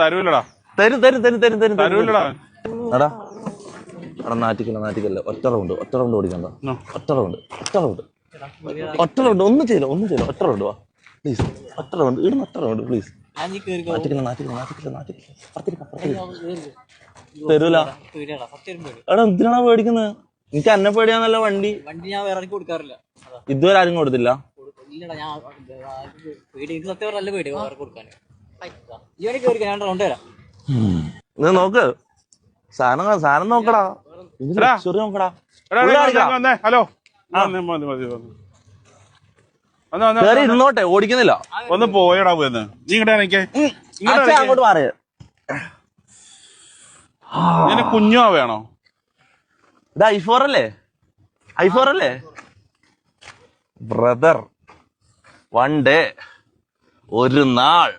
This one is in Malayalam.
തരൂലടാ. തരും തരും തരും തരും തരും തരൂലടാ. എടാ എടാ നാറ്റിക്കല്ല ഒറ്റ റൗണ്ട് ഓടിക്കണ്ട. ഒറ്റ റൗണ്ട് ഒന്നും ചെയ്യില്ല ഒറ്റ റൗണ്ട് വാ പ്ലീസ്. ഒറ്റ റൗണ്ട് ഇടുന്ന ഒറ്റ റൗണ്ട് പ്ലീസ്. നാറ്റിക്കല്ല തരൂല. എടാ എന്തിനാണോ പേടിക്കുന്നത്? എനിക്ക് എന്നെ പേടിയാന്നല്ല. വണ്ടി ഞാൻ വേറെ കൊടുക്കാറില്ല. ഇതുവരെ ആരും കൊടുത്തില്ല. നോക്ക് സാധനം നോക്കടാ. നോക്കടാ. ഹലോ ഇരുന്നോട്ടെ, ഓടിക്കുന്നില്ല. ഒന്ന് പോയടാ പോയെന്ന്. നീ അങ്ങോട്ട് മാറിയ കുഞ്ഞോ വേണോ? ഇത് i4 അല്ലേ ബ്രദർ? വൺ ഡേ, ഒരു നാൾ